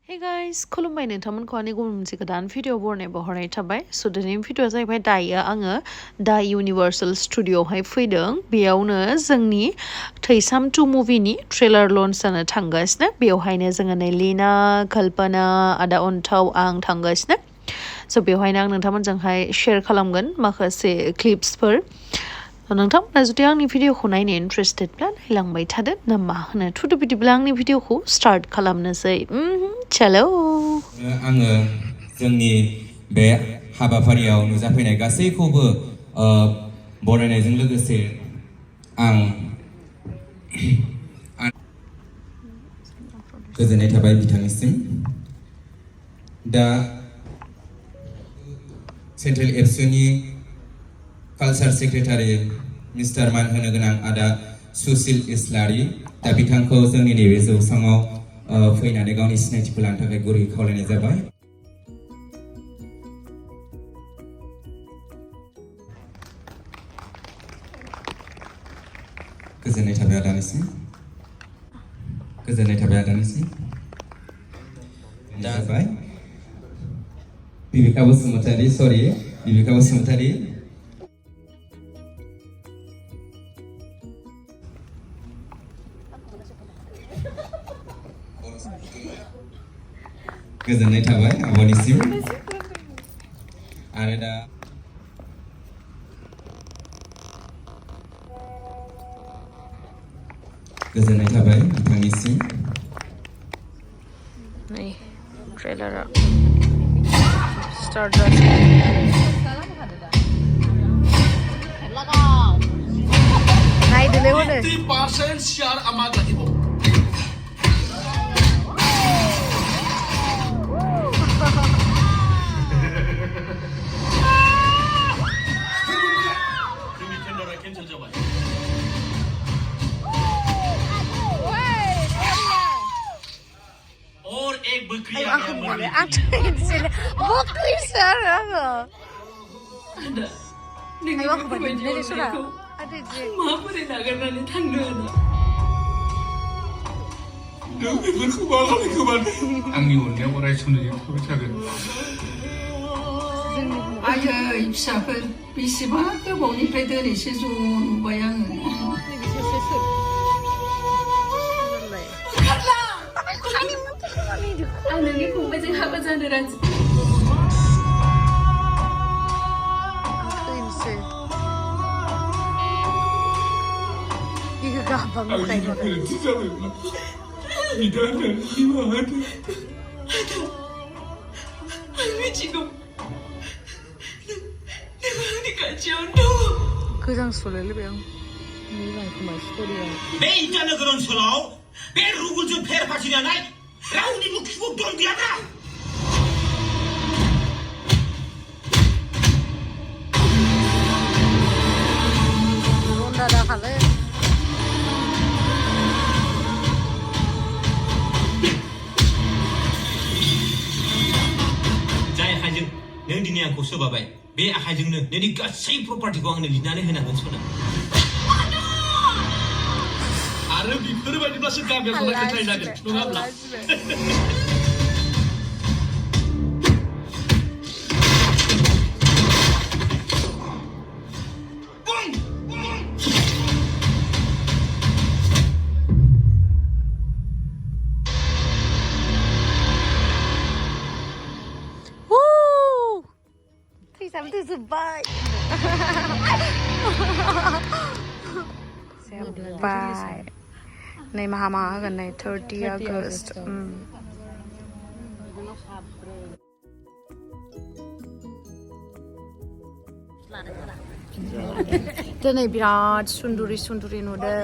Hey guys, खुलुमबाय नोंथांमोनखौ आंनि गुबुन मोनसे गोदान भिडिअ बरनाय बहरनाय थाबाय स' दिनैनि भिडिअआ जाहैबाय दायो आङो दा इउनिभार्सेल स्टुडिअ'आवहाय फैदों बेयावनो जोंनि थैसाम 2 मुभिनि ट्रेलार लन्च जानो थांगासिनो बेवहायनो जोङो नै लीना कल्पना आदा अन्थाव आं थांगासिनो स' बेवहायनो आं नोंथांमोनजोंहाय शेयार खालामगोन माखासे क्लिप्सफोर नोंथांमोना जुदि आंनि भिडिअखौ नायनो इन्ट्रेस्टेडब्ला नायलांबाय थादो ना मा होनो थुदो बिदिब्ला आंनि भिडिअखौ स्टार्ट खालामनोसै चलो आङो जोंनि बे हाबाफारियाव नुजाफैनाय गासैखौबो बरायनायजों लोगोसे आं गोजोननाय थाबाय बिथांनिसिम दा सेन्ट्रेल एबसुनि कालचार सेक्रेटारि मिस्टार मान होनो गोनां आदा सुसिल इस्लारि दा बिथांखौ जोंनि नैबे जौसाङाव फैनानै गावनि सिनायथिखौ लानो थाखाय गुरै खावलायनाय जाबाय गोजोननाय थाबाय आदानिसिम दा जाबाय बिबिका बसुमतारी गोजोननाय थाबाय आब'निसिम आरो दा गोजोननाय थाबाय बिथांनिसिम नै ट्रेलारा स्टार्ट जासिगोन नायदोलै हनै 50% share amag লাগিব और एक बकरी आ गया मरने बकरी सर माबोरै नागारनानै थांनो नों बेफोरखौ मा खालामखोमोन आंनि अननायाव अराय समनि थाबाय थागोन आयै फिसाफोर बेसेबा गोबावनिफ्राय दिनैसो ज' नुबाय आङो आं नोंनि फंबायजों हाबा जानो राजि गोजां सोलायलायबाय आं बे इटानगर ओनसोलाव बे रुगुलजों फेर फाथिजानाय रावनिबो खिबुक दं गैयाब्रा जाय आखाइजों नों दिनै आंखौ सोबाबाय बे आखाइजोंनो नोंनि गासै प्रपार्टिखौ आंनो लिरनानै होनांगोन सना आरो बेफोरबायदिब्लासो गामियाव फोथाय जागोन नङाब्ला थैसाम जोब्बाय जोब्बाय नै माहा होगोन नै 30 आगस्ट दिनै बिराद सुन्दुरि नुदों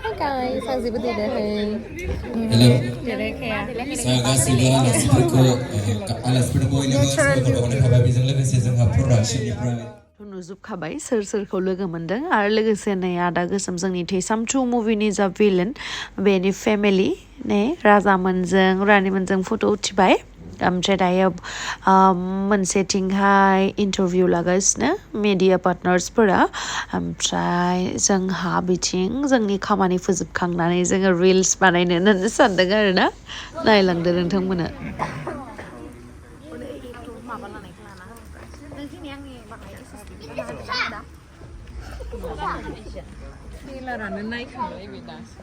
Hi guys, how's it today? Hello. Saya gaसिबो आलासिफोरखौ इनभाइट थाबाय बेजों लोगोसे जोंहा प्रडाक्शननिफ्राय नुजोबखाबाय सोर सोरखौ लोगो मोनदों आरो लोगोसे नै आदा गोसोम जोंनि थैसाम 2 मुभिनि जा भिलेन बेनि फेमिलि ने राजामोनजों रानिमोनजों फट' उथिबाय ओमफ्राय दायो मोनसेथिंहाय इन्टारभिउ लागासिनो मेडिया पार्टनार्सफोरा ओमफ्राय जोंहा बिथिं जोंनि खामानि फोजोबखांनानै जोङो रिल्स बानायनो होननानै सानदों आरो ना नायलांदो नोंथांमोना टेलारानो नायखांबाय बे दासो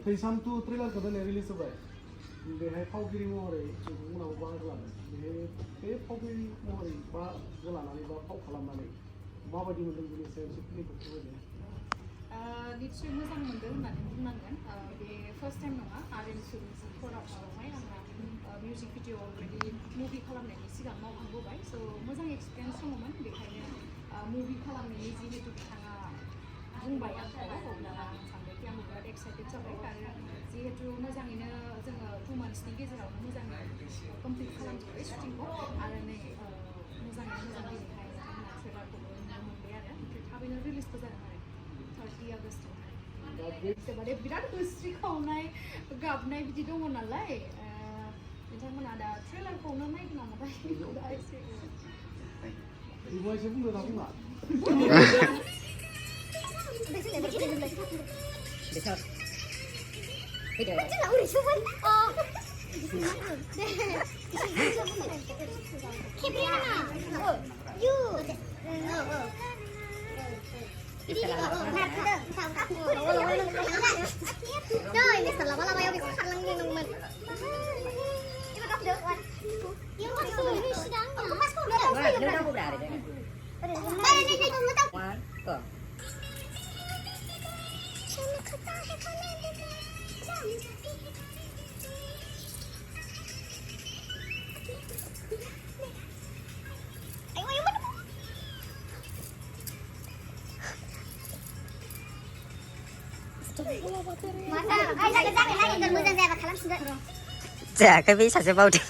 THWISAM 2 ट्रेलारखौ दिनै रिलिज जाबाय बेहाय फावगिरि महरै उनाव बाहागो लादों बे फावगिरि महरै बाहागो लानानै बा फाव खालामनानै माबायदि मोनदों बेनि सायाव एसे फिलिंखौ फोरमायदो निश्चय मोजां मोनदों होननानै बुंनांगोन बे फार्स्ट टाइम नङा आर्यन सुनिजि प्रडाक्शनावहाय आंहा मिउजिक भिडिअ अलरेडि मुभि खालामनायनि सिगां मावखांबोबाय स' मोजां एक्सपिरियेन्स दङमोन बेखायनो मुभि खालामनायनि जिहेतु बिथाङा बुंबाय आंखौ अब्ला आं सानबायखि आं बिराद एक्साइटेड जाबाय आरो जिहेतु मोजाङैनो जोङो 2 मान्थ्सनि गेजेरावनो मोजाङै कमप्लिट खालामजोब्बाय शुटिंखौ आरो नै मोजाङैनो मोजां दिनैहाय ट्रेलारखौबो नुनो मोनबाय आरो ओमफ्राय थाबैनो रिलिजबो जादों आरो 30 आगस्टआवहाय एखेबारे बिराद मुस्रि खावनाय गाबनाय बिदि दङ नालाय बिथांमोना दा ट्रेलारखौनो नायगोन नामाथाय दा एसे इबो एसे बुंनो ना बुङा जायाखै बे सासे बावदों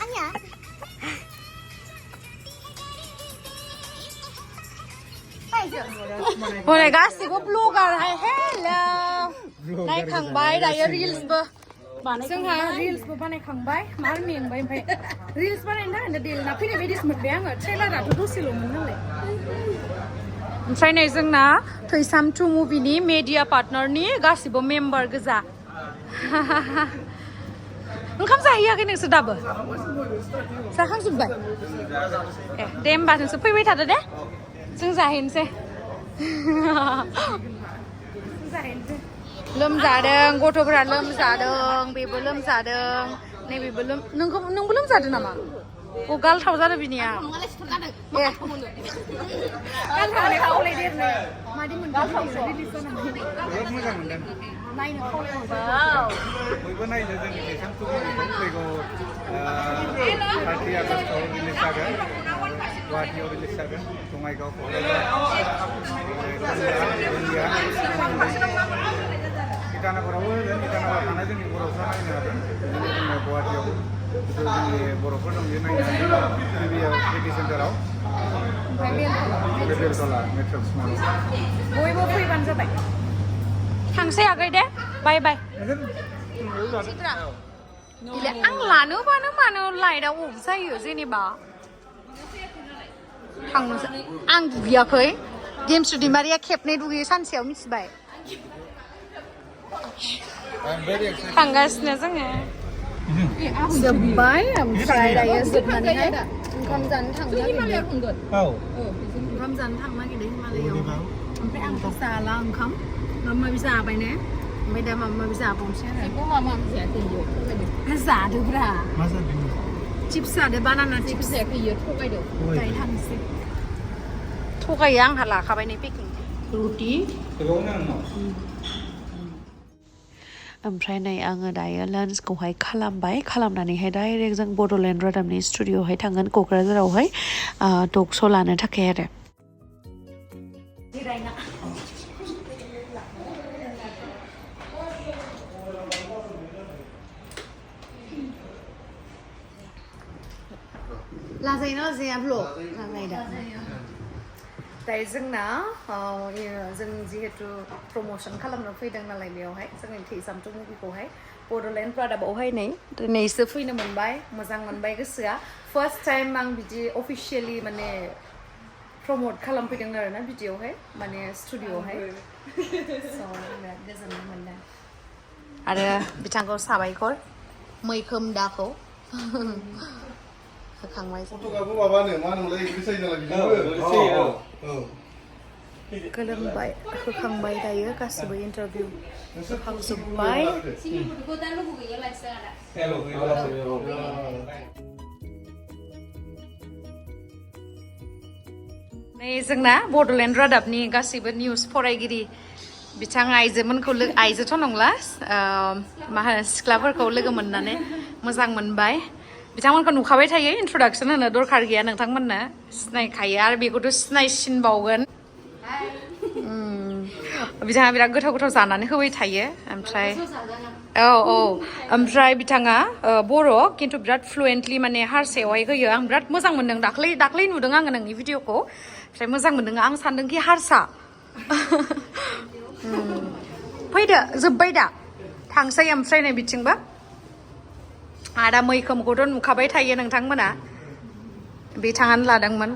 हनै गासिबो ब्लगारहाय हेलौ नायखांबाय दायो रिल्सबो जोंहा रिल्सबो बानायखांबाय मार मेंबाय ओमफ्राय रिल्स बानायनो थाखायनो देलना फैनाय बायदिसो मोनबाय आङो ट्रेलाराथ' दसेल'मोन नालाय ओमफ्राय नै जोंना THWISAM 2 मुभिनि मेडिया पार्टनारनि गासिबो मेम्बार गोजा ओंखाम जाहैयाखै नोंसोर दाबो जाखांजोब्बाय दे होमबा नोंसोर फैबाय थादो दे जों जाहैनोसै लोमजादों गथ'फोरा लोमजादों बेबो लोमजादों नैबेबो नोंबो लोमजादों नामा गालथाव जादों बिनिया बयबो नायनो जोंनि THWISAM 2 फैगौ 30 आगस्टआव रिलिज जागोन गुवाहाटीआव रिलिज जागोन बङाइगाव इटानगरावबो होगोन इटानगराव थानाय जोंनि बर'फ्रा नायनो हागोन बिदिनो गुवाहाटीयाव जोंनि बर'फोर दं बे नायनो हागोन टिभिआव सिटि सेन्टाराव बेलतला मेट्रक्स मलाव बयबो फैबानो जाबाय थांसै आगै दे बाय बाय आं लानोबानो मानो लाइटआ अफ जायो जेनेबा थांनोसै आं दुगैयाखै गेमस्रि दैमारिया खेबनै दुगैयो सानसेयाव मिथिबाय थांगासिनो जोङो जोब्बाय ओमफ्राय दायो जोबनानैहाय ओंखाम जानो थांनो नागिरदों ओंखाम जानो थांनो नागिरदों हिमालयाव ओमफ्राय आंथ' जाला ओंखाम माबा माबि जाबाय ने ओमफ्राय दा माबा माबि जाबावनोसै आरो मा मा जायाखै जादोब्रा मा जादों चिप्स जादो बानाना चिप्स जायाखै इयो थगायदो दायो थांसै थगायो आंहा लाखाबाय नै पेकिं रुटि ओमफ्राय नै आङो दायो लान्चखौहाय खालामनानैहाय डाइरेक्ट जों बड'लेण्ड रादाबनि स्टुडिअ'आवहाय थांगोन क'क्राझारावहाय टक श' लानो थाखाय आरो लाजायोना लाजाया ब्लग लाजायो दा दायो जोंना जों जिहेतु प्रम'सन खालामनो फैदों नालाय बेयावहाय जोंनि थैसामथु मुभिखौहाय बड'लेण्ड रादाबावहाय नै दिनैसो फैनो मोनबाय मोजां मोनबाय गोसोआ फार्स्ट टाइम आं बिदि अफिसियेलि माने प्रमोट खालामफैदों आरोना भिडिअ'आवहाय माने स्टुडिअ'आवहाय बिराद गोजोननाय मोनदों आरो बिथांखौ साबायखर मैखोम दाखौ होखांबाय गोलोमबाय होखांबाय दायो गासिबो इन्टारभिउ होखांजोब्बाय नै जोंना बड'लेण्ड रादाबनि गासिबो निउस फरायगिरि बिथां आइजोथ' नंला मा होनो सिख्लाफोरखौ लोगो मोननानै मोजां मोनबाय बिथांमोनखौ नुखाबाय थायो इन्ट्रडाक्सन होनो दरखार गैया नोंथांमोननो सिनायखायो आरो बेखौथ' सिनायसिनबावगोन बिथाङा बिराद गोथाव जानानै होबाय थायो ओमफ्राय ओमफ्राय बिथाङा बर' खिन्थु बिराद फ्लुयेन्टलि माने हारसायावहाय होयो आं बिराद मोजां मोनदों दाख्लै नुदों आङो नोंनि भिडिअखौ ओमफ्राय मोजां मोनदों आं सानदोंखि हारसा फैदो जोब्बाय दा थांसै ओमफ्राय नै बिथिंबो आदा मैखोमखौथ' नुखाबाय थायो नोंथांमोना बिथाङानो लादोंमोन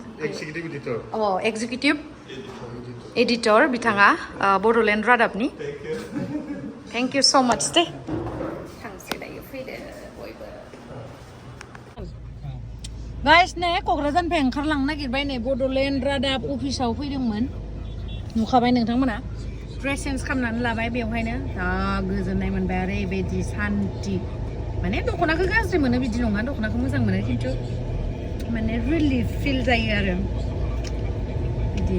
एक्जिकिउटिभ एडिटर बिथाङा बड'लेण्ड रादाबनि थेंक इउ स' माच दे थांसै दायो फैदो बयबो गाइस नै क'क्राझारनिफ्राय ओंखारलांनो नागिरबाय नै बड'लेण्ड रादाब अफिसाव फैदोंमोन नुखाबाय नोंथांमोना ड्रेस चेन्ज खालामनानै लाबाय बेवहायनो जा गोजोननाय मोनबाय ओरैबायदि सान्थि माने दख'नाखौ गाज्रि मोनो बिदि नङा दख'नाखौ मोजां मोनो खिन्थु माने रिलिफ फिल जायो आरो बिदि